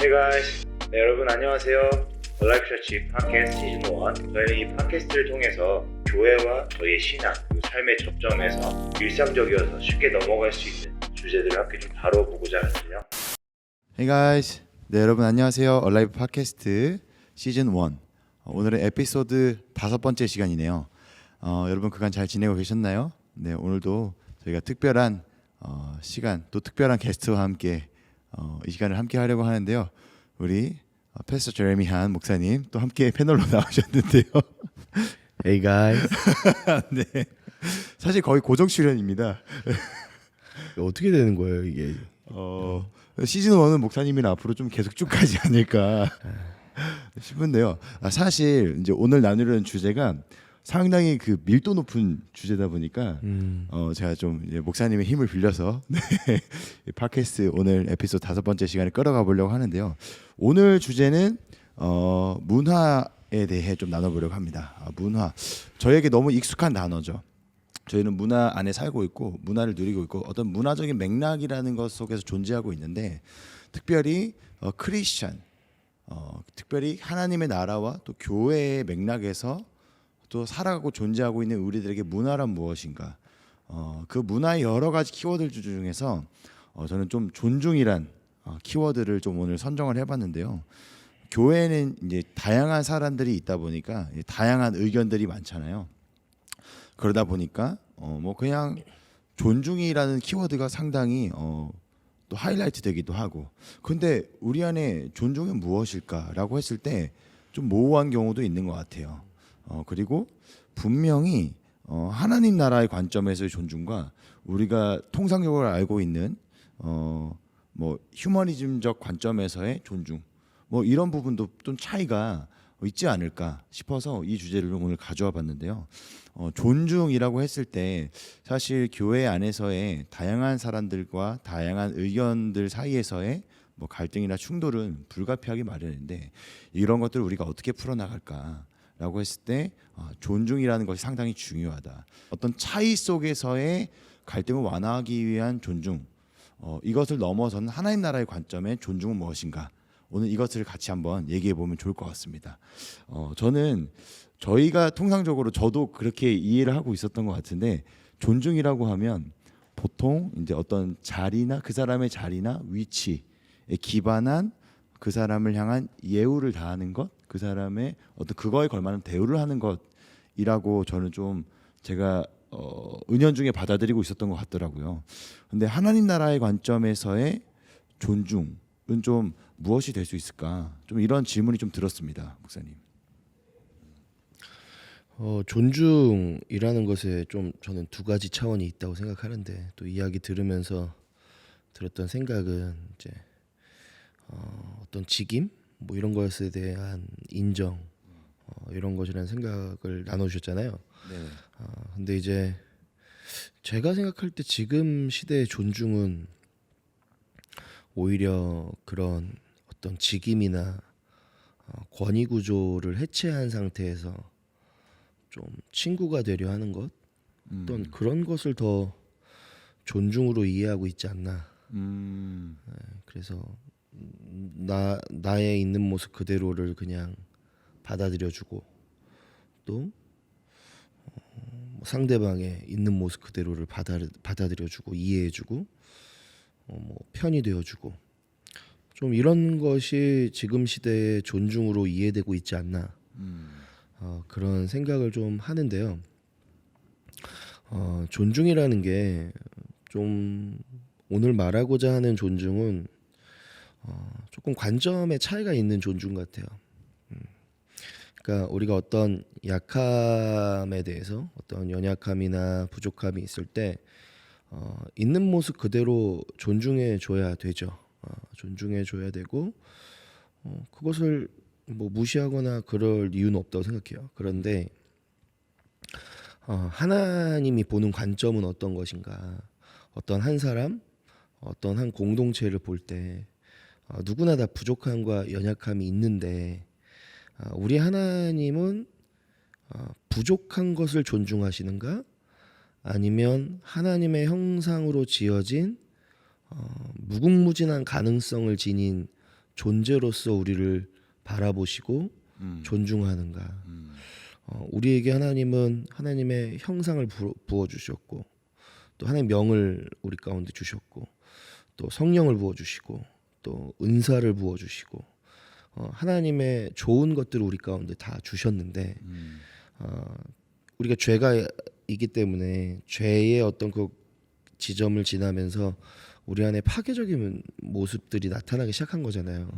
Hey guys, 네, 여러분 안녕하세요. Life Church 팟캐스트 시즌 1. 저희는 이 팟캐스트를 통해서 교회와 저희의 신앙, 그리고 삶의 접점에서 일상적이어서 쉽게 넘어갈 수 있는 주제들을 함께 좀 다뤄보고자 하는데요. Hey guys, 네 여러분 안녕하세요. 얼라이브 팟캐스트 시즌 1. 오늘은 에피소드 5번째 시간이네요. 여러분 그간 잘 지내고 계셨나요? 네, 오늘도 저희가 특별한 시간, 또 특별한 게스트와 함께 이 시간을 함께 하려고 하는데요. 우리 패스터 제레미 한 목사님 또 함께 패널로 나오셨는데요. Hey guys. 네, 사실 거의 고정 출연입니다. 어떻게 되는 거예요 이게? 시즌 1은 목사님이랑 앞으로 좀 계속 쭉 가지 않을까 싶은데요. 사실 이제 오늘 나누려는 주제가 상당히 그 밀도 높은 주제다 보니까 제가 좀 이제 목사님의 힘을 빌려서 네, 팟캐스트 오늘 에피소드 5번째 시간을 끌어가 보려고 하는데요. 오늘 주제는 문화에 대해 좀 나눠보려고 합니다. 문화, 저에게 너무 익숙한 단어죠. 저희는 문화 안에 살고 있고 문화를 누리고 있고 어떤 문화적인 맥락이라는 것 속에서 존재하고 있는데, 특별히 크리스천, 특별히 하나님의 나라와 또 교회의 맥락에서 또 살아가고 존재하고 있는 우리들에게 문화란 무엇인가, 그 문화의 여러 가지 키워드 중에서 저는 좀 존중이란 키워드를 좀 오늘 선정을 해봤는데요. 교회는 이제 다양한 사람들이 있다 보니까 다양한 의견들이 많잖아요. 그러다 보니까 뭐 그냥 존중이라는 키워드가 상당히 또 하이라이트 되기도 하고, 근데 우리 안에 존중은 무엇일까라고 했을 때 좀 모호한 경우도 있는 것 같아요. 그리고 분명히 하나님 나라의 관점에서의 존중과 우리가 통상적으로 알고 있는 뭐 휴머니즘적 관점에서의 존중, 뭐 이런 부분도 좀 차이가 있지 않을까 싶어서 이 주제를 오늘 가져와 봤는데요. 존중이라고 했을 때 사실 교회 안에서의 다양한 사람들과 다양한 의견들 사이에서의 뭐 갈등이나 충돌은 불가피하기 마련인데, 이런 것들을 우리가 어떻게 풀어나갈까라고 했을 때 존중이라는 것이 상당히 중요하다. 어떤 차이 속에서의 갈등을 완화하기 위한 존중, 이것을 넘어서는 하나님 나라의 관점의 존중은 무엇인가, 오늘 이것을 같이 한번 얘기해 보면 좋을 것 같습니다. 저는 저희가 통상적으로 저도 그렇게 이해를 하고 있었던 것 같은데, 존중이라고 하면 보통 이제 어떤 자리나 그 사람의 자리나 위치에 기반한 그 사람을 향한 예우를 다하는 것, 그 사람의 어떤 그거에 걸맞는 대우를 하는 것이라고 저는 좀 제가 은연중에 받아들이고 있었던 것 같더라고요. 근데 하나님 나라의 관점에서의 존중은 좀 무엇이 될 수 있을까? 좀 이런 질문이 좀 들었습니다, 목사님. 존중이라는 것에 좀 저는 두 가지 차원이 있다고 생각하는데, 또 이야기 들으면서 들었던 생각은 이제 어떤 직임 뭐 이런 것에 대한 인정, 이런 것이라는 생각을 나눠주셨잖아요. 네. 근데 이제 제가 생각할 때 지금 시대의 존중은 오히려 그런 어떤 직임이나 권위 구조를 해체한 상태에서 좀 친구가 되려 하는 것, 어떤 그런 것을 더 존중으로 이해하고 있지 않나. 그래서 나의 있는 모습 그대로를 그냥 받아들여주고, 또 상대방의 있는 모습 그대로를 받아들여주고 이해해주고, 뭐 편이 되어주고, 좀 이런 것이 지금 시대의 존중으로 이해되고 있지 않나, 그런 생각을 좀 하는데요. 존중이라는 게 좀 오늘 말하고자 하는 존중은 조금 관점의 차이가 있는 존중 같아요. 그러니까 우리가 어떤 약함에 대해서, 어떤 연약함이나 부족함이 있을 때 있는 모습 그대로 존중해 줘야 되죠. 존중해 줘야 되고, 그것을 뭐 무시하거나 그럴 이유는 없다고 생각해요. 그런데 하나님이 보는 관점은 어떤 것인가? 어떤 한 사람, 어떤 한 공동체를 볼 때 누구나 다 부족함과 연약함이 있는데, 우리 하나님은 부족한 것을 존중하시는가? 아니면 하나님의 형상으로 지어진 무궁무진한 가능성을 지닌 존재로서 우리를 바라보시고 존중하는가? 우리에게 하나님은 하나님의 형상을 부어 주셨고 또 하나님의 명을 우리 가운데 주셨고 또 성령을 부어 주시고 또 은사를 부어 주시고 하나님의 좋은 것들을 우리 가운데 다 주셨는데 우리가 죄가 있기 때문에 죄의 어떤 그 지점을 지나면서 우리 안에 파괴적인 모습들이 나타나기 시작한 거잖아요.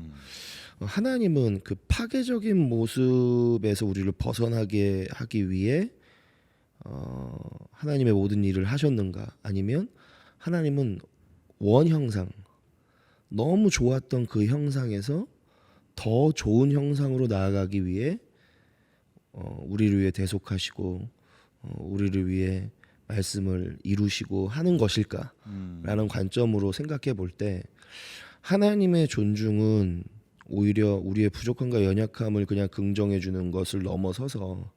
하나님은 그 파괴적인 모습에서 우리를 벗어나게 하기 위해 하나님의 모든 일을 하셨는가? 아니면 하나님은 원 형상, 너무 좋았던 그 형상에서 더 좋은 형상으로 나아가기 위해 우리를 위해 대속하시고 우리를 위해 말씀을 이루시고 하는 것일까라는 관점으로 생각해 볼 때 하나님의 존중은 오히려 우리의 부족함과 연약함을 그냥 긍정해 주는 것을 넘어서서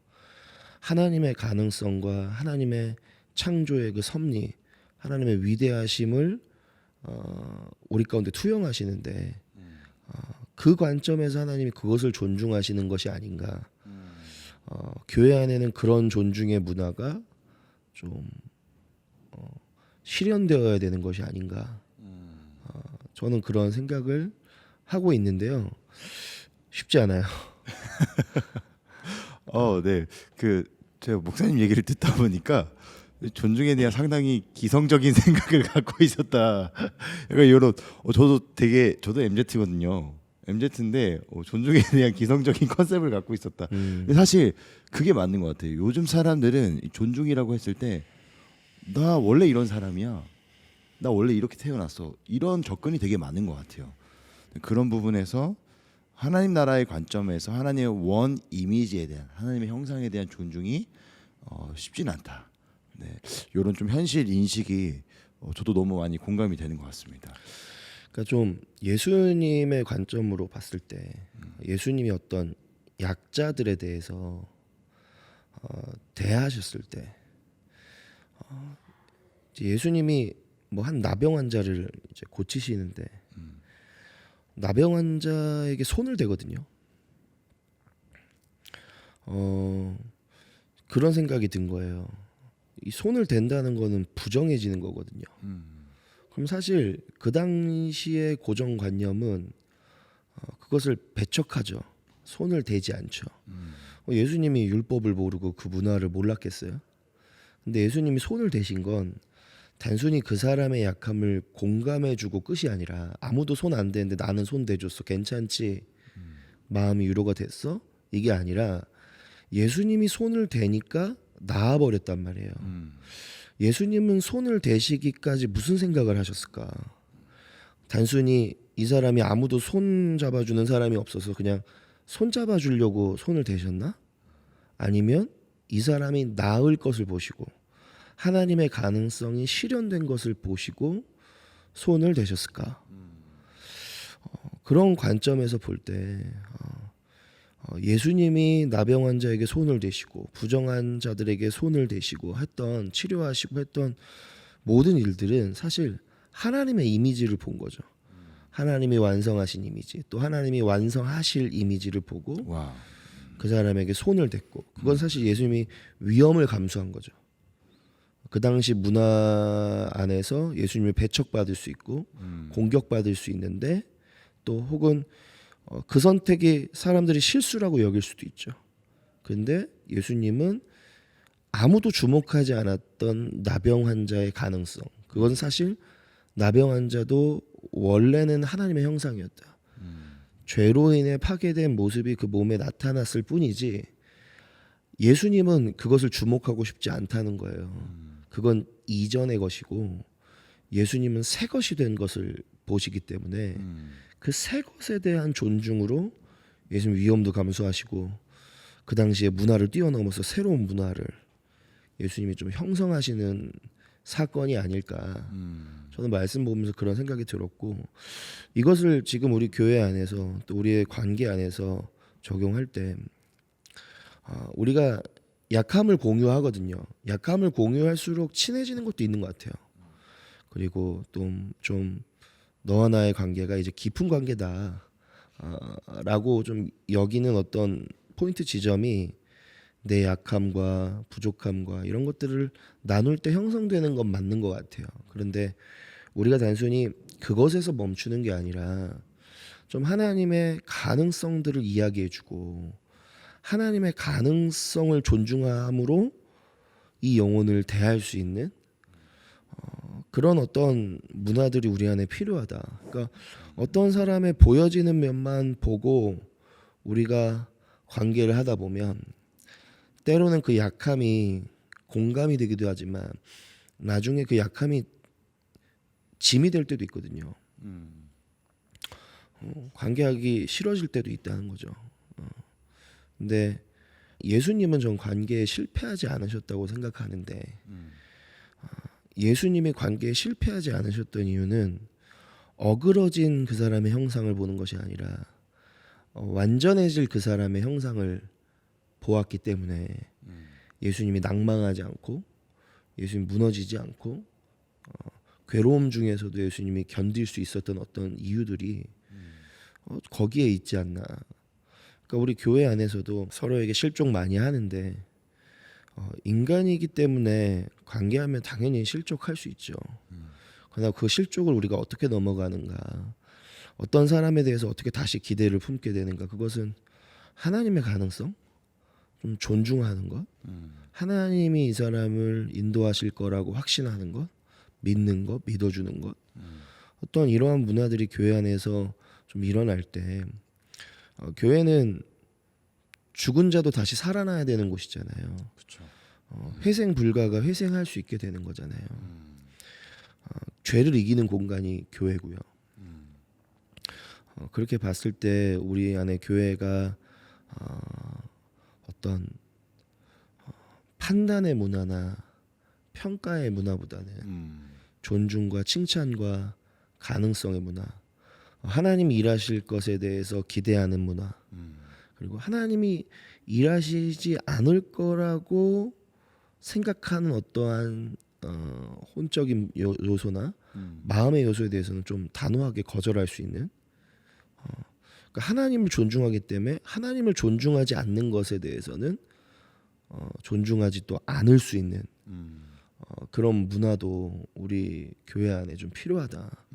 하나님의 가능성과 하나님의 창조의 그 섭리, 하나님의 위대하심을 우리 가운데 투영하시는데 그 관점에서 하나님이 그것을 존중하시는 것이 아닌가. 교회 안에는 그런 존중의 문화가 좀 실현되어야 되는 것이 아닌가. 저는 그런 생각을 하고 있는데요. 쉽지 않아요. 네. 그 제가 목사님 얘기를 듣다 보니까 존중에 대한 상당히 기성적인 생각을 갖고 있었다. 약간 이런 저도 MZ거든요. MZ인데 존중에 대한 기성적인 컨셉을 갖고 있었다. 근데 사실 그게 맞는 것 같아요. 요즘 사람들은 존중이라고 했을 때 나 원래 이런 사람이야. 나 원래 이렇게 태어났어. 이런 접근이 되게 많은 것 같아요. 그런 부분에서 하나님 나라의 관점에서 하나님의 원 이미지에 대한 하나님의 형상에 대한 존중이 쉽진 않다. 네, 이런 좀 현실 인식이 저도 너무 많이 공감이 되는 것 같습니다. 그러니까 좀 예수님의 관점으로 봤을 때 예수님이 어떤 약자들에 대해서 대하셨을 때 이제 예수님이 뭐 한 나병 환자를 이제 고치시는데 나병 환자에게 손을 대거든요. 그런 생각이 든 거예요. 이 손을 댄다는 거는 부정해지는 거거든요. 그럼 사실 그 당시의 고정관념은 그것을 배척하죠. 손을 대지 않죠. 예수님이 율법을 모르고 그 문화를 몰랐겠어요? 근데 예수님이 손을 대신 건 단순히 그 사람의 약함을 공감해주고 끝이 아니라 아무도 손 안 대는데 나는 손 대줬어. 괜찮지? 마음이 위로가 됐어? 이게 아니라 예수님이 손을 대니까 나아버렸단 말이에요. 예수님은 손을 대시기까지 무슨 생각을 하셨을까? 단순히 이 사람이 아무도 손 잡아주는 사람이 없어서 그냥 손 잡아주려고 손을 대셨나? 아니면 이 사람이 나을 것을 보시고 하나님의 가능성이 실현된 것을 보시고 손을 대셨을까? 그런 관점에서 볼 때 예수님이 나병 환자에게 손을 대시고 부정한 자들에게 손을 대시고 했던 치료하시고 했던 모든 일들은 사실 하나님의 이미지를 본 거죠. 하나님이 완성하신 이미지, 또 하나님이 완성하실 이미지를 보고 와. 그 사람에게 손을 댔고 그건 사실 예수님이 위험을 감수한 거죠. 그 당시 문화 안에서 예수님을 배척받을 수 있고 공격받을 수 있는데 또 혹은 그 선택이 사람들이 실수라고 여길 수도 있죠. 그런데 예수님은 아무도 주목하지 않았던 나병 환자의 가능성, 그건 사실 나병 환자도 원래는 하나님의 형상이었다. 죄로 인해 파괴된 모습이 그 몸에 나타났을 뿐이지 예수님은 그것을 주목하고 싶지 않다는 거예요. 그건 이전의 것이고 예수님은 새 것이 된 것을 보시기 때문에 그 새 것에 대한 존중으로 예수님 위험도 감수하시고 그 당시에 문화를 뛰어넘어서 새로운 문화를 예수님이 좀 형성하시는 사건이 아닐까. 저는 말씀 보면서 그런 생각이 들었고 이것을 지금 우리 교회 안에서 또 우리의 관계 안에서 적용할 때 우리가 약함을 공유하거든요. 약함을 공유할수록 친해지는 것도 있는 것 같아요. 그리고 또 좀 너와 나의 관계가 이제 깊은 관계다. 라고 좀 여기는 어떤 포인트 지점이 내 약함과 부족함과 이런 것들을 나눌 때 형성되는 건 맞는 것 같아요. 그런데 우리가 단순히 그것에서 멈추는 게 아니라 좀 하나님의 가능성들을 이야기해주고 하나님의 가능성을 존중함으로 이 영혼을 대할 수 있는 그런 어떤 문화들이 우리 안에 필요하다. 그러니까 어떤 사람의 보여지는 면만 보고 우리가 관계를 하다 보면 때로는 그 약함이 공감이 되기도 하지만 나중에 그 약함이 짐이 될 때도 있거든요. 관계하기 싫어질 때도 있다는 거죠. 근데 예수님은 전 관계에 실패하지 않으셨다고 생각하는데 예수님이 관계에 실패하지 않으셨던 이유는 어그러진 그 사람의 형상을 보는 것이 아니라 완전해질 그 사람의 형상을 보았기 때문에 예수님이 낭망하지 않고 예수님 무너지지 않고 괴로움 중에서도 예수님이 견딜 수 있었던 어떤 이유들이 거기에 있지 않나. 그러니까 우리 교회 안에서도 서로에게 실족 많이 하는데 인간이기 때문에 관계하면 당연히 실족할 수 있죠. 그러나 그 실족을 우리가 어떻게 넘어가는가, 어떤 사람에 대해서 어떻게 다시 기대를 품게 되는가, 그것은 하나님의 가능성, 좀 존중하는 것, 하나님이 이 사람을 인도하실 거라고 확신하는 것, 믿는 것, 믿어주는 것, 어떤 이러한 문화들이 교회 안에서 좀 일어날 때 교회는 죽은 자도 다시 살아나야 되는 곳이잖아요. 그렇죠. 회생 불가가 회생할 수 있게 되는 거잖아요. 죄를 이기는 공간이 교회고요. 그렇게 봤을 때 우리 안에 교회가 어떤 판단의 문화나 평가의 문화보다는 존중과 칭찬과 가능성의 문화, 하나님이 일하실 것에 대해서 기대하는 문화, 그리고 하나님이 일하시지 않을 거라고 생각하는 어떠한 혼적인 요소나 마음의 요소에 대해서는 좀 단호하게 거절할 수 있는, 그러니까 하나님을 존중하기 때문에 하나님을 존중하지 않는 것에 대해서는 존중하지 또 않을 수 있는 그런 문화도 우리 교회 안에 좀 필요하다.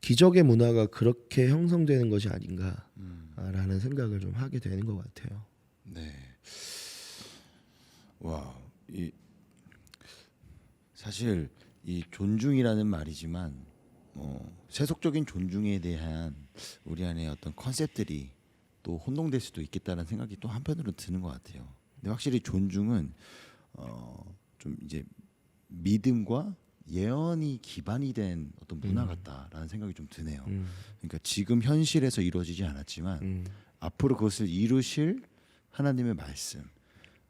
기적의 문화가 그렇게 형성되는 것이 아닌가라는 생각을 좀 하게 되는 것 같아요. 네. 와, 이 사실 이 존중이라는 말이지만 세속적인 존중에 대한 우리 안에 어떤 컨셉들이 또 혼동될 수도 있겠다는 생각이 또 한편으로 드는 것 같아요. 근데 확실히 존중은 좀 이제 믿음과 예언이 기반이 된 어떤 문화 같다라는 생각이 좀 드네요. 그러니까 지금 현실에서 이루어지지 않았지만 앞으로 그것을 이루실 하나님의 말씀,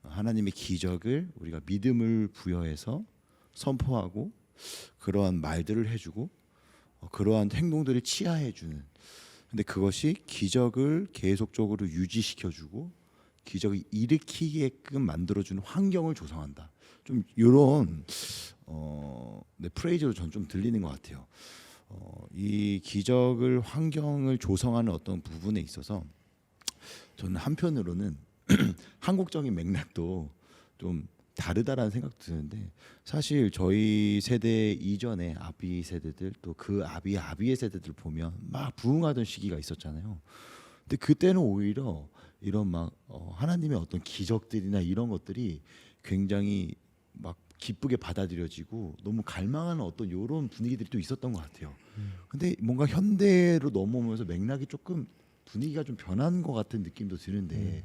하나님의 기적을 우리가 믿음을 부여해서 선포하고 그러한 말들을 해주고 그러한 행동들을 치하해주는. 근데 그것이 기적을 계속적으로 유지시켜주고 기적을 일으키게끔 만들어주는 환경을 조성한다. 좀 이런 네, 프레이즈로 전 좀 들리는 것 같아요. 이 기적을 환경을 조성하는 어떤 부분에 있어서 저는 한편으로는 한국적인 맥락도 좀 다르다라는 생각도 드는데 사실 저희 세대 이전에 아비 세대들 또 그 아비의 세대들 보면 막 부흥하던 시기가 있었잖아요. 근데 그때는 오히려 이런 막 하나님의 어떤 기적들이나 이런 것들이 굉장히 막 기쁘게 받아들여지고 너무 갈망하는 어떤 이런 분위기들이 또 있었던 것 같아요. 근데 뭔가 현대로 넘어오면서 맥락이 조금 분위기가 좀 변한 것 같은 느낌도 드는데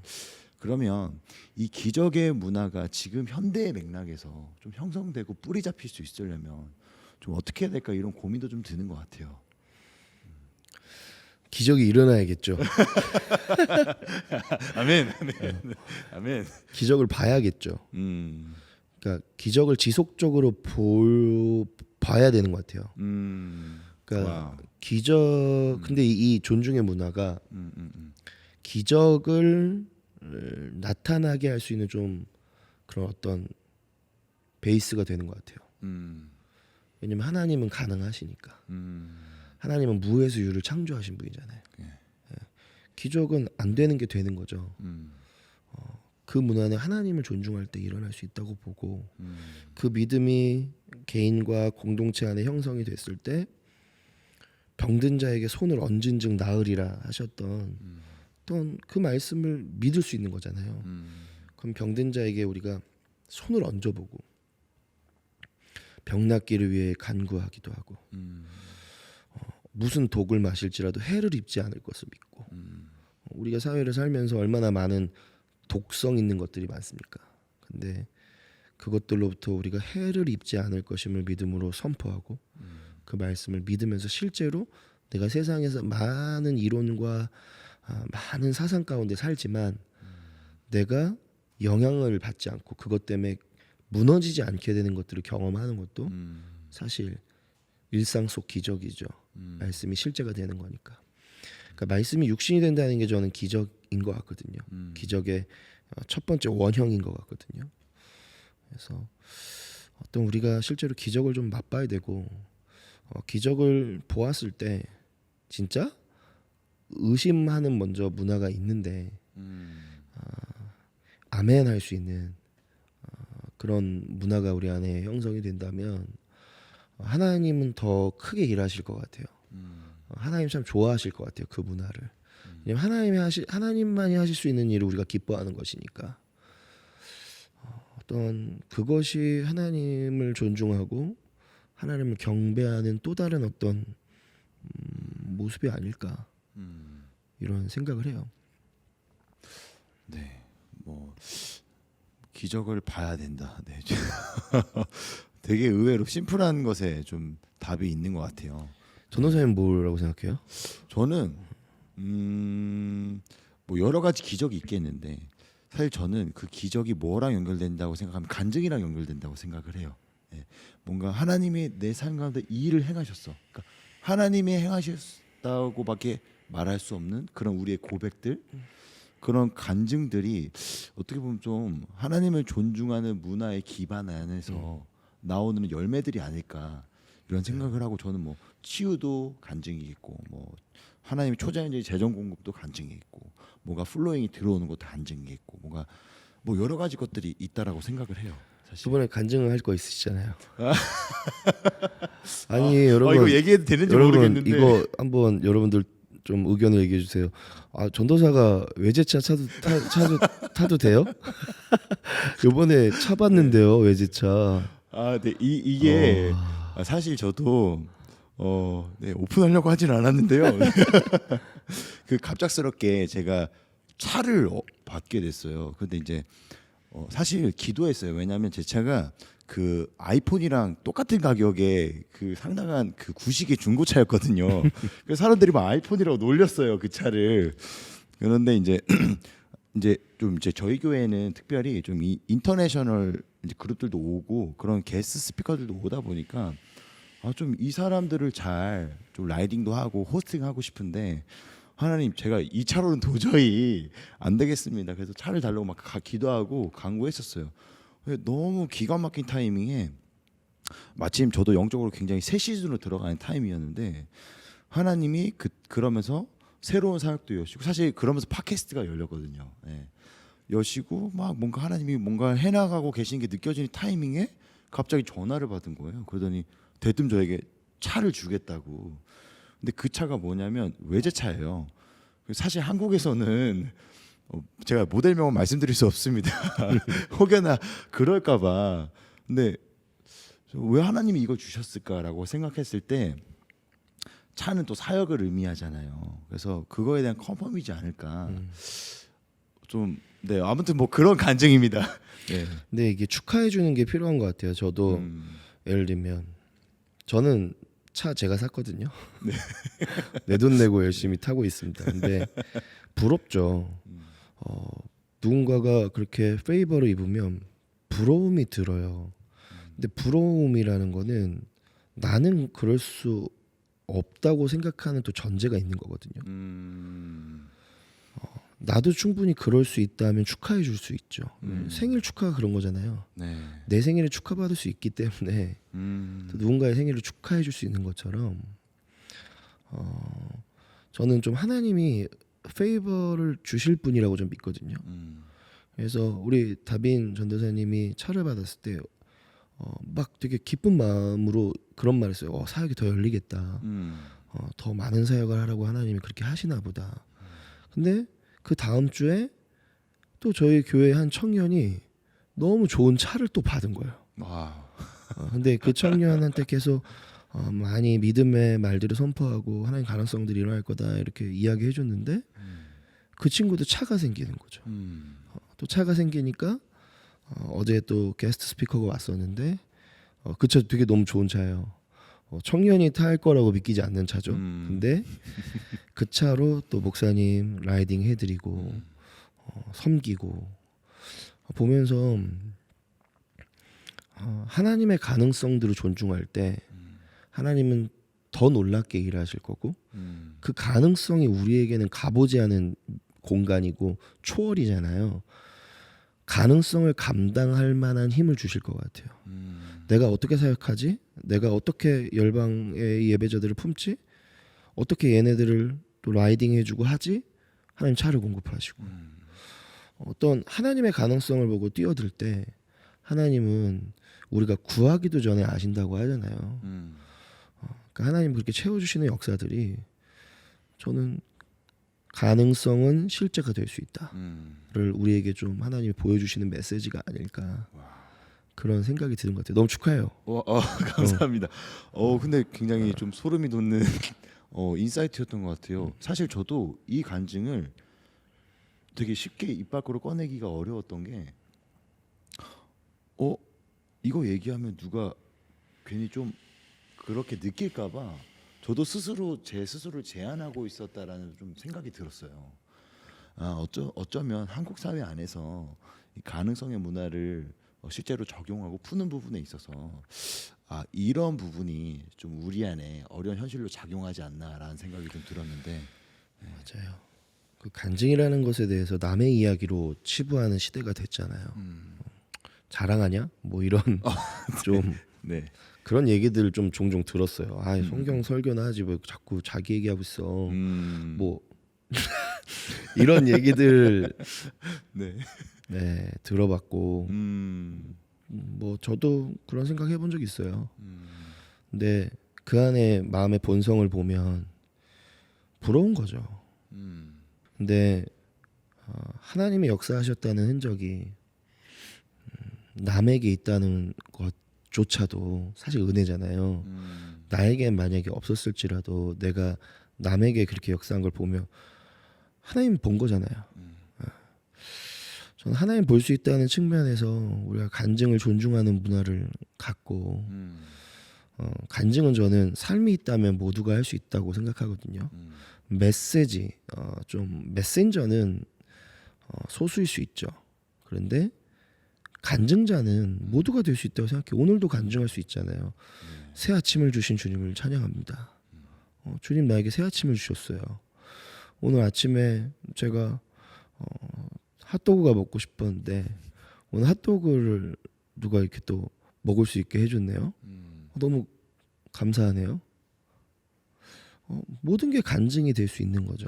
그러면 이 기적의 문화가 지금 현대의 맥락에서 좀 형성되고 뿌리 잡힐 수 있으려면 좀 어떻게 해야 될까 이런 고민도 좀 드는 것 같아요. 기적이 일어나야겠죠. 아멘, 아멘, 아멘. 기적을 봐야겠죠. 그러니까 기적을 지속적으로 봐야 되는 것 같아요. 그러니까 와우. 기적 근데 이 존중의 문화가 기적을 나타나게 할 수 있는 좀 그런 어떤 베이스가 되는 것 같아요. 왜냐면 하나님은 가능하시니까. 하나님은 무에서 유를 창조하신 분이잖아요. 기적은 안 되는 게 되는 거죠. 그 문화는 하나님을 존중할 때 일어날 수 있다고 보고 그 믿음이 개인과 공동체 안에 형성이 됐을 때 병든 자에게 손을 얹은 즉 나으리라 하셨던 어떤 그 말씀을 믿을 수 있는 거잖아요. 그럼 병든 자에게 우리가 손을 얹어보고 병 낫기를 위해 간구하기도 하고 무슨 독을 마실지라도 해를 입지 않을 것을 믿고 우리가 사회를 살면서 얼마나 많은 독성 있는 것들이 많습니까? 근데 그것들로부터 우리가 해를 입지 않을 것임을 믿음으로 선포하고 그 말씀을 믿으면서 실제로 내가 세상에서 많은 이론과 많은 사상 가운데 살지만 내가 영향을 받지 않고 그것 때문에 무너지지 않게 되는 것들을 경험하는 것도 사실 일상 속 기적이죠. 말씀이 실제가 되는 거니까. 그러니까 말씀이 육신이 된다는 게 저는 기적인 것 같거든요. 기적의 첫 번째 원형인 것 같거든요. 그래서 어떤 우리가 실제로 기적을 좀 맛봐야 되고 기적을 보았을 때 진짜 의심하는 먼저 문화가 있는데 아멘 할 수 있는 그런 문화가 우리 안에 형성이 된다면 하나님은 더 크게 일하실 것 같아요. 하나님 참 좋아하실 것 같아요. 그 문화를. 왜냐면 하나님만이 하실 수 있는 일을 우리가 기뻐하는 것이니까. 어떤 그것이 하나님을 존중하고 하나님을 경배하는 또 다른 어떤 모습이 아닐까 이런 생각을 해요. 네, 뭐 기적을 봐야 된다. 네, 되게 의외로 심플한 것에 좀 답이 있는 것 같아요. 전도사님 뭐라고 생각해요? 저는 뭐 여러 가지 기적이 있겠는데 사실 저는 그 기적이 뭐랑 연결된다고 생각하면 간증이랑 연결된다고 생각을 해요. 예, 뭔가 하나님이 내 삶 가운데 이 일을 행하셨어. 그러니까 하나님이 행하셨다고밖에 말할 수 없는 그런 우리의 고백들, 그런 간증들이 어떻게 보면 좀 하나님을 존중하는 문화의 기반 안에서 나오는 열매들이 아닐까 이런 생각을 하고 저는 뭐 치유도 간증이겠고 뭐 하나님의 초자연적인 재정 공급도 간증이겠고 뭔가 플로잉이 들어오는 것도 간증이겠고 뭔가 뭐 여러 가지 것들이 있다라고 생각을 해요. 사실. 이번에 간증을 할 거 있으시잖아요. 아니 여러분 이거 얘기해도 되는지 여러분 모르겠는데 이거 한번 여러분들 좀 의견을 얘기해 주세요. 전도사가 외제차 타도 돼요? 이번에 차 봤는데요 외제차. 네, 이게 사실 저도 네, 오픈하려고 하진 않았는데요. 그 갑작스럽게 제가 차를 받게 됐어요. 근데 이제 사실 기도했어요. 왜냐하면 제 차가 그 아이폰이랑 똑같은 가격에 그 상당한 그 구식의 중고차였거든요. 그래서 사람들이 막 아이폰이라고 놀렸어요 그 차를. 그런데 이제 좀 이제 저희 교회는 특별히 좀 인터내셔널 이제 그룹들도 오고 그런 게스트 스피커들도 오다 보니까 좀 이 사람들을 잘 좀 라이딩도 하고 호스팅하고 싶은데 하나님 제가 이 차로는 도저히 안 되겠습니다. 그래서 차를 달라고 막 기도하고 간구했었어요. 너무 기가 막힌 타이밍에 마침 저도 영적으로 굉장히 새 시즌으로 들어가는 타임이었는데 하나님이 그러면서 새로운 사역도 여시고 사실 그러면서 팟캐스트가 열렸거든요. 예. 여시고 막 뭔가 하나님이 뭔가 해나가고 계시는 게 느껴지는 타이밍에 갑자기 전화를 받은 거예요. 그러더니 대뜸 저에게 차를 주겠다고. 근데 그 차가 뭐냐면 외제차예요. 사실 한국에서는 제가 모델명은 말씀드릴 수 없습니다. 혹여나 그럴까봐. 근데 왜 하나님이 이걸 주셨을까라고 생각했을 때 차는 또 사역을 의미하잖아요. 그래서 그거에 대한 컨펌이지 않을까. 좀 네 아무튼 뭐 그런 간증입니다. 네. 근데 이게 축하해 주는 게 필요한 것 같아요. 저도 예를 들면 저는 차 제가 샀거든요. 네. 내 돈 내고 열심히 타고 있습니다. 근데 부럽죠. 누군가가 그렇게 페이버를 입으면 부러움이 들어요. 근데 부러움이라는 거는 나는 그럴 수 없다고 생각하는 또 전제가 있는 거거든요. 나도 충분히 그럴 수 있다면 축하해 줄 수 있죠. 생일 축하가 그런 거잖아요. 네. 내 생일에 축하받을 수 있기 때문에 또 누군가의 생일을 축하해 줄 수 있는 것처럼 저는 좀 하나님이 페이버를 주실 분이라고 좀 믿거든요. 그래서 우리 다빈 전도사님이 차를 받았을 때 막 되게 기쁜 마음으로 그런 말했어요. 사역이 더 열리겠다. 더 많은 사역을 하라고 하나님이 그렇게 하시나 보다. 근데 그 다음 주에 또 저희 교회 한 청년이 너무 좋은 차를 또 받은 거예요. 와. 근데 그 청년한테 계속 많이 믿음의 말들을 선포하고 하나님 가능성들이 일어날 거다 이렇게 이야기해 줬는데 그 친구도 차가 생기는 거죠. 또 차가 생기니까 어제 또 게스트 스피커가 왔었는데 그 차 되게 너무 좋은 차예요. 청년이 탈 거라고 믿기지 않는 차죠. 근데 그 차로 또 목사님 라이딩 해드리고 섬기고 보면서 하나님의 가능성들을 존중할 때 하나님은 더 놀랍게 일하실 거고 그 가능성이 우리에게는 가보지 않은 공간이고 초월이잖아요. 가능성을 감당할 만한 힘을 주실 것 같아요. 내가 어떻게 사역하지? 내가 어떻게 열방의 예배자들을 품지? 어떻게 얘네들을 또 라이딩 해주고 하지? 하나님 차를 공급하시고 어떤 하나님의 가능성을 보고 뛰어들 때 하나님은 우리가 구하기도 전에 아신다고 하잖아요. 그러니까 하나님 그렇게 채워주시는 역사들이 저는 가능성은 실제가 될 수 있다를 우리에게 좀 하나님이 보여주시는 메시지가 아닐까 그런 생각이 드는 것 같아요. 너무 축하해요. 감사합니다. 근데 굉장히 좀 소름이 돋는 인사이트였던 것 같아요. 사실 저도 이 간증을 되게 쉽게 입 밖으로 꺼내기가 어려웠던 게 이거 얘기하면 누가 괜히 좀 그렇게 느낄까봐 저도 스스로 제 스스로를 제한하고 있었다라는 좀 생각이 들었어요. 어쩌면 한국 사회 안에서 이 가능성의 문화를 실제로 적용하고 푸는 부분에 있어서 이런 부분이 좀 우리 안에 어려운 현실로 작용하지 않나라는 생각이 좀 들었는데 맞아요. 그 간증이라는 것에 대해서 남의 이야기로 치부하는 시대가 됐잖아요. 자랑하냐? 뭐 이런 좀 네. 그런 얘기들 좀 종종 들었어요. 성경 설교나 하지 뭐 자꾸 자기 얘기하고 있어. 뭐 이런 얘기들 네. 들어봤고 뭐 저도 그런 생각 해본 적 있어요. 근데 그 안에 마음의 본성을 보면 부러운 거죠. 근데 하나님이 역사하셨다는 흔적이 남에게 있다는 것조차도 사실 은혜잖아요. 나에게 만약에 없었을지라도 내가 남에게 그렇게 역사한 걸 보면 하나님 본 거잖아요. 저는 하나님 볼 수 있다는 측면에서 우리가 간증을 존중하는 문화를 갖고 간증은 저는 삶이 있다면 모두가 할 수 있다고 생각하거든요. 메시지, 좀 메신저는 소수일 수 있죠. 그런데 간증자는 모두가 될 수 있다고 생각해요. 오늘도 간증할 수 있잖아요. 새 아침을 주신 주님을 찬양합니다. 주님 나에게 새 아침을 주셨어요. 오늘 아침에 제가 핫도그가 먹고 싶었는데 오늘 핫도그를 누가 이렇게 또 먹을 수 있게 해줬네요. 너무 감사하네요. 모든 게 간증이 될 수 있는 거죠.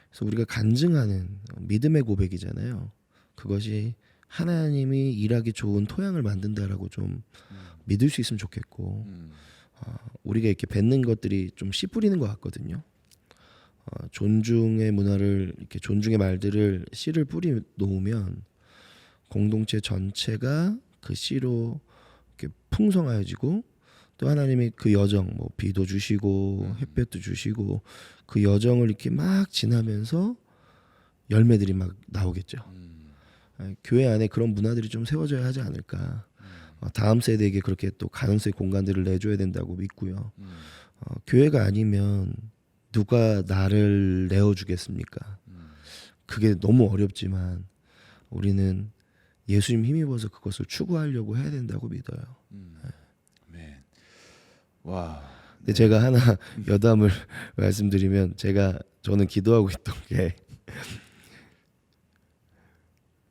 그래서 우리가 간증하는 믿음의 고백이잖아요. 그것이 하나님이 일하기 좋은 토양을 만든다라고 좀 믿을 수 있으면 좋겠고 우리가 이렇게 뱉는 것들이 좀 씨 뿌리는 것 같거든요. 존중의 문화를 이렇게 존중의 말들을 씨를 뿌리 놓으면 공동체 전체가 그 씨로 이렇게 풍성해지고 또 하나님이 그 여정 뭐 비도 주시고 햇볕도 주시고 그 여정을 이렇게 막 지나면서 열매들이 막 나오겠죠. 교회 안에 그런 문화들이 좀 세워져야 하지 않을까. 다음 세대에게 그렇게 또 가능성의 공간들을 내줘야 된다고 믿고요. 교회가 아니면 누가 나를 내어주겠습니까? 그게 너무 어렵지만 우리는 예수님 힘입어서 그것을 추구하려고 해야 된다고 믿어요. 네. 와. 근데 제가 하나 여담을 말씀드리면 저는 기도하고 있던 게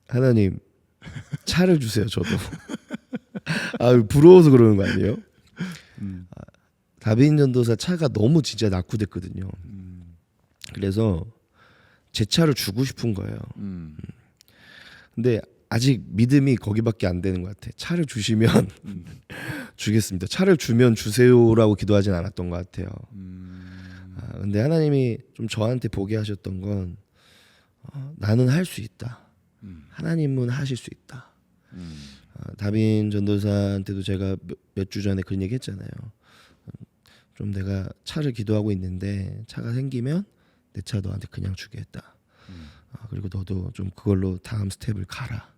하나님 차를 주세요. 저도 부러워서 그러는 거 아니에요? 다빈 전도사 차가 너무 진짜 낙후됐거든요. 그래서 제 차를 주고 싶은 거예요. 근데 아직 믿음이 거기밖에 안 되는 것 같아. 차를 주시면 주겠습니다. 차를 주면 주세요라고 기도하진 않았던 것 같아요. 근데 하나님이 좀 저한테 보게 하셨던 건 나는 할 수 있다. 하나님은 하실 수 있다. 다빈 전도사한테도 제가 몇 주 전에 그런 얘기 했잖아요. 좀 내가 차를 기도하고 있는데 차가 생기면 내 차 너한테 그냥 주겠다. 그리고 너도 좀 그걸로 다음 스텝을 가라.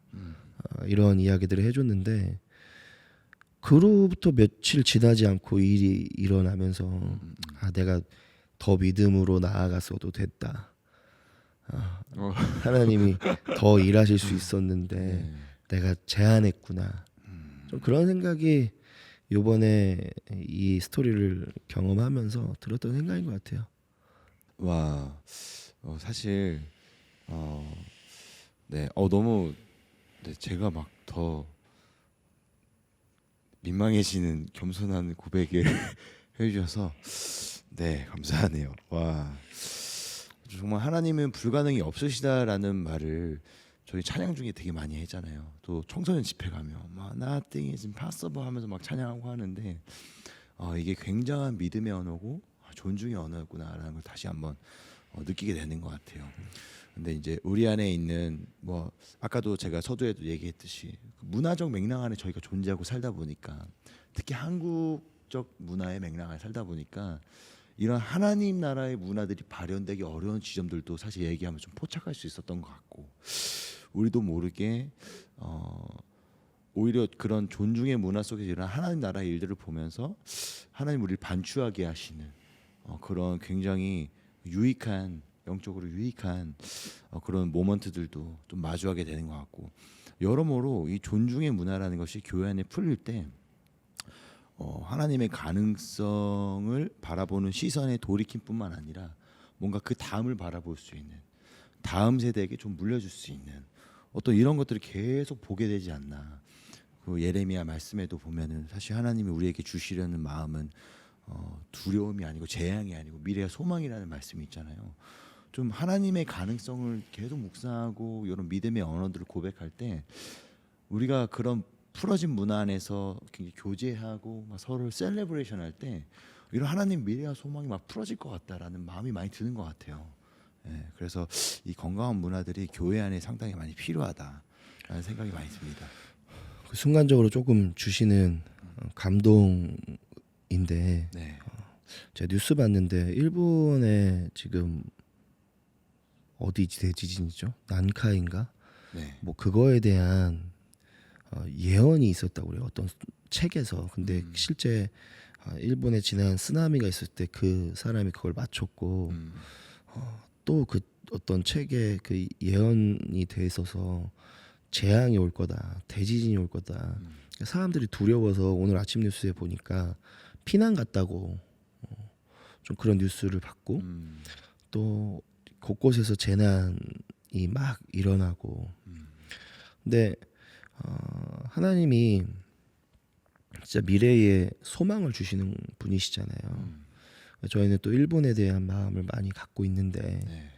이런 이야기들을 해줬는데 그로부터 며칠 지나지 않고 일이 일어나면서 내가 더 믿음으로 나아갔어도 됐다. 하나님이 더 일하실 수 있었는데 내가 제한했구나. 좀 그런 생각이 요번에 이 스토리를 경험하면서 들었던 생각인 것 같아요. 와, 사실 네, 너무 네, 제가 막 더 민망해지는 겸손한 고백을 해주셔서 네, 감사하네요. 와, 정말 하나님은 불가능이 없으시다라는 말을 저희 찬양 중에 되게 많이 했잖아요. 또 청소년 집회 가면 막 Nothing is impossible 하면서 막 찬양하고 하는데 이게 굉장한 믿음의 언어고 존중의 언어였구나라는 걸 다시 한번 느끼게 되는 것 같아요. 근데 이제 우리 안에 있는 뭐 아까도 제가 서두에도 얘기했듯이 문화적 맥락 안에 저희가 존재하고 살다 보니까 특히 한국적 문화의 맥락 안에 살다 보니까 이런 하나님 나라의 문화들이 발현되기 어려운 지점들도 사실 얘기하면 좀 포착할 수 있었던 것 같고 우리도 모르게 오히려 그런 존중의 문화 속에서 일어난 하나님 나라의 일들을 보면서 하나님 우리를 반추하게 하시는 그런 굉장히 유익한 영적으로 유익한 그런 모먼트들도 좀 마주하게 되는 것 같고 여러모로 이 존중의 문화라는 것이 교회 안에 풀릴 때 하나님의 가능성을 바라보는 시선의 돌이킴뿐만 아니라 뭔가 그 다음을 바라볼 수 있는 다음 세대에게 좀 물려줄 수 있는 어떤 이런 것들을 계속 보게 되지 않나. 그 예레미야 말씀에도 보면은 사실 하나님이 우리에게 주시려는 마음은 두려움이 아니고 재앙이 아니고 미래와 소망이라는 말씀이 있잖아요. 좀 하나님의 가능성을 계속 묵상하고 이런 믿음의 언어들을 고백할 때 우리가 그런 풀어진 문화 안에서 굉장히 교제하고 막 서로를 셀레브레이션 할 때 이런 하나님 미래와 소망이 막 풀어질 것 같다라는 마음이 많이 드는 것 같아요. 그래서 이 건강한 문화들이 교회 안에 상당히 많이 필요하다라는 생각이 많이 듭니다. 그 순간적으로 조금 주시는 감동인데 네. 제가 뉴스 봤는데 일본에 지금 어디 대지진이죠? 난카인가? 네. 뭐 그거에 대한 예언이 있었다고 그래요. 어떤 책에서. 근데 실제 일본에 지난 쓰나미가 있을 때 그 사람이 그걸 맞췄고 또 그 어떤 책에 그 예언이 돼 있어서 재앙이 올 거다, 대지진이 올 거다. 사람들이 두려워서 오늘 아침 뉴스에 보니까 피난 갔다고 좀 그런 뉴스를 받고 또 곳곳에서 재난이 막 일어나고. 근데 하나님이 진짜 미래에 소망을 주시는 분이시잖아요. 저희는 또 일본에 대한 마음을 많이 갖고 있는데 네.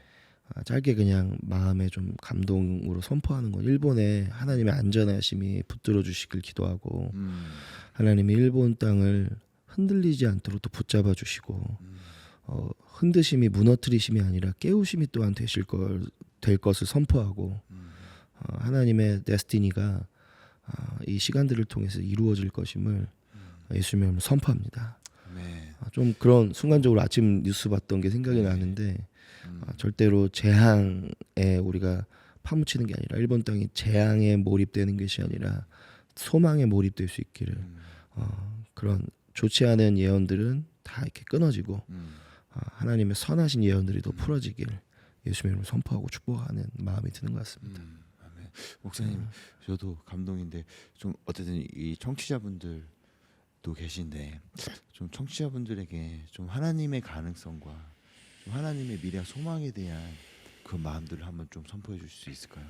짧게 그냥 마음에 좀 감동으로 선포하는 건 일본에 하나님의 안전하심이 붙들어 주시길 기도하고 하나님이 일본 땅을 흔들리지 않도록 또 붙잡아 주시고 흔드심이 무너뜨리심이 아니라 깨우심이 또한 될 것을 선포하고 하나님의 데스티니가 이 시간들을 통해서 이루어질 것임을 예수님의 이름으로 선포합니다. 네. 좀 그런 순간적으로 아침 뉴스 봤던 게 생각이 나는데 절대로 재앙에 우리가 파묻히는 게 아니라 일본 땅이 재앙에 몰입되는 것이 아니라 소망에 몰입될 수 있기를 그런 좋지 않은 예언들은 다 이렇게 끊어지고 하나님의 선하신 예언들이 더 풀어지길 예수님의 이름으로 선포하고 축복하는 마음이 드는 것 같습니다. 아멘. 목사님, 저도 감동인데 좀 어쨌든 이 청취자분들도 계신데 좀 청취자분들에게 좀 하나님의 가능성과 좀 하나님의 미래와 소망에 대한 그 마음들을 한번 좀 선포해 주실 수 있을까요?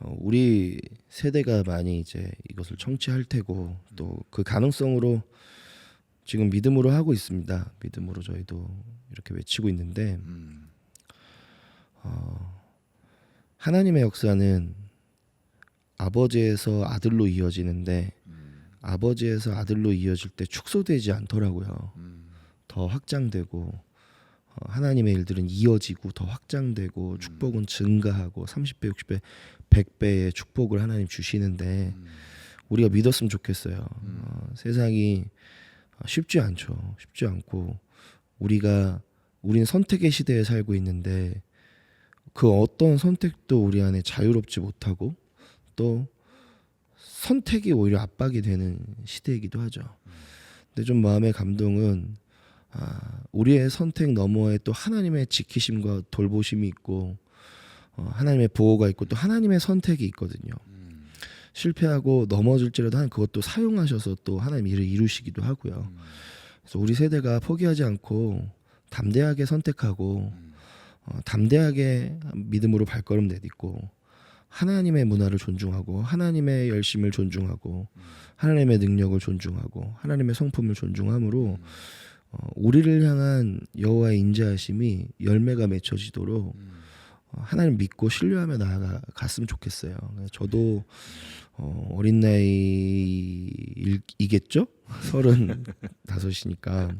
우리 세대가 많이 이제 이것을 청취할 테고 또 그 가능성으로 지금 믿음으로 하고 있습니다. 믿음으로 저희도 이렇게 외치고 있는데 하나님의 역사는 아버지에서 아들로 이어지는데 아버지에서 아들로 이어질 때 축소되지 않더라고요. 더 확장되고 하나님의 일들은 이어지고 더 확장되고 축복은 증가하고 30배, 60배, 100배의 축복을 하나님 주시는데 우리가 믿었으면 좋겠어요. 세상이 쉽지 않죠. 쉽지 않고 우리는 선택의 시대에 살고 있는데 그 어떤 선택도 우리 안에 자유롭지 못하고 또 선택이 오히려 압박이 되는 시대이기도 하죠. 근데 좀 마음의 감동은 우리의 선택 너머에 또 하나님의 지키심과 돌보심이 있고 하나님의 보호가 있고 또 하나님의 선택이 있거든요. 실패하고 넘어질지라도 하나님 그것도 사용하셔서 또 하나님 일을 이루시기도 하고요. 그래서 우리 세대가 포기하지 않고 담대하게 선택하고 담대하게 믿음으로 발걸음 내딛고 하나님의 문화를 존중하고 하나님의 열심을 존중하고 하나님의 능력을 존중하고 하나님의 성품을 존중함으로 우리를 향한 여호와의 인자하심이 열매가 맺혀지도록 하나님 믿고 신뢰하며 나아갔으면 좋겠어요. 저도 어린 나이이겠죠? 35이니까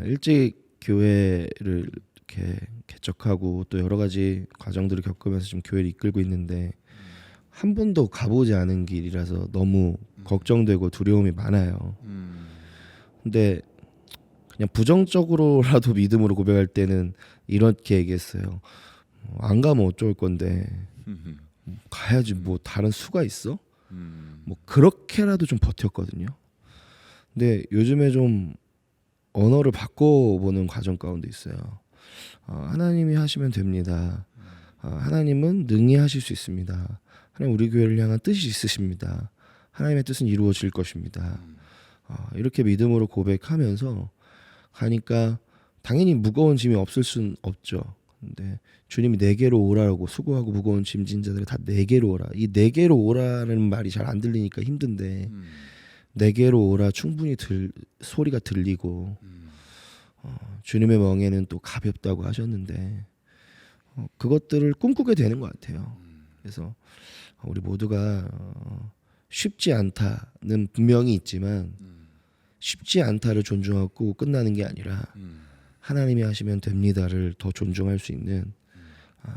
일찍 교회를 이렇게 개척하고 또 여러 가지 과정들을 겪으면서 지금 교회를 이끌고 있는데 한 번도 가보지 않은 길이라서 너무 걱정되고 두려움이 많아요. 근데 그냥 부정적으로라도 믿음으로 고백할 때는 이렇게 얘기했어요. 안 가면 어쩔 건데 가야지 뭐 다른 수가 있어? 뭐 그렇게라도 좀 버텼거든요. 근데 요즘에 좀 언어를 바꿔보는 과정 가운데 있어요. 하나님이 하시면 됩니다. 하나님은 능히 하실 수 있습니다. 하나님 우리 교회를 향한 뜻이 있으십니다. 하나님의 뜻은 이루어질 것입니다. 이렇게 믿음으로 고백하면서 가니까 당연히 무거운 짐이 없을 순 없죠. 근데 주님이 내게로 오라고 수고하고 무거운 짐진 자들을 다 내게로 오라. 이 내게로 오라는 말이 잘 안 들리니까 힘든데 내게로 오라 충분히 소리가 들리고 주님의 멍에는 또 가볍다고 하셨는데 그것들을 꿈꾸게 되는 것 같아요. 그래서 우리 모두가 쉽지 않다는 분명히 있지만 쉽지 않다를 존중하고 끝나는 게 아니라 하나님이 하시면 됩니다를 더 존중할 수 있는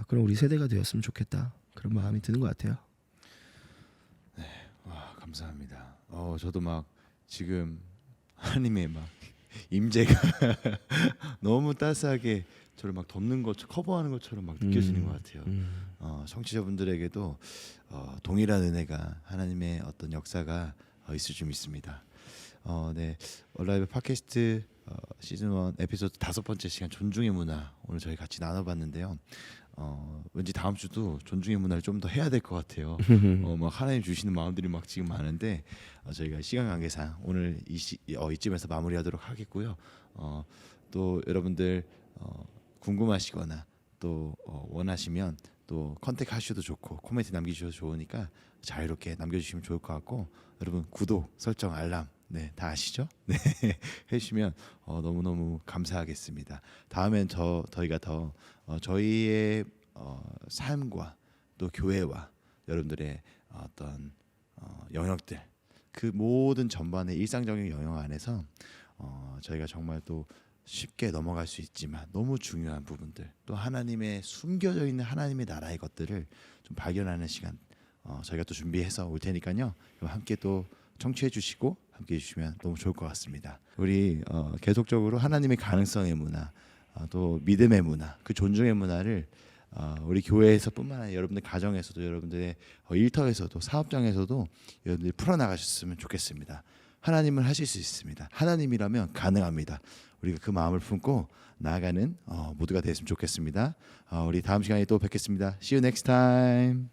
그런 우리 세대가 되었으면 좋겠다. 그런 마음이 드는 것 같아요. 네, 와 감사합니다. 저도 막 지금 하나님의 막 임재가 너무 따스하게 저를 막 덮는 것, 커버하는 것처럼 막 느껴지는 것 같아요. 청취자분들에게도 동일한 은혜가 하나님의 어떤 역사가 있을 줄 믿습니다. 네, 얼라이브 팟캐스트 시즌 1 에피소드 5번째 시간 존중의 문화 오늘 저희 같이 나눠봤는데요. 왠지 다음 주도 존중의 문화를 좀 더 해야 될 것 같아요. 막 하나님 주시는 마음들이 막 지금 많은데 저희가 시간 관계상 오늘 이쯤에서 마무리하도록 하겠고요. 또 여러분들 궁금하시거나 또 원하시면 또 컨택하셔도 좋고 코멘트 남기셔도 좋으니까 자유롭게 남겨주시면 좋을 것 같고 여러분 구독, 설정, 알람 다 아시죠? 네 해주시면 너무너무 감사하겠습니다. 다음엔 저희가 더 저희의 삶과 또 교회와 여러분들의 어떤 영역들 그 모든 전반의 일상적인 영역 안에서 저희가 정말 또 쉽게 넘어갈 수 있지만 너무 중요한 부분들 또 하나님의 숨겨져 있는 하나님의 나라의 것들을 좀 발견하는 시간 저희가 또 준비해서 올 테니까요. 함께 또 청취해 주시고 함께 해주시면 너무 좋을 것 같습니다. 우리 계속적으로 하나님의 가능성의 문화 또 믿음의 문화 그 존중의 문화를 우리 교회에서뿐만 아니라 여러분들 가정에서도 여러분들의 일터에서도 사업장에서도 여러분들이 풀어나가셨으면 좋겠습니다. 하나님은 하실 수 있습니다. 하나님이라면 가능합니다. 우리가 그 마음을 품고 나아가는 모두가 됐으면 좋겠습니다. 우리 다음 시간에 또 뵙겠습니다. See you next time.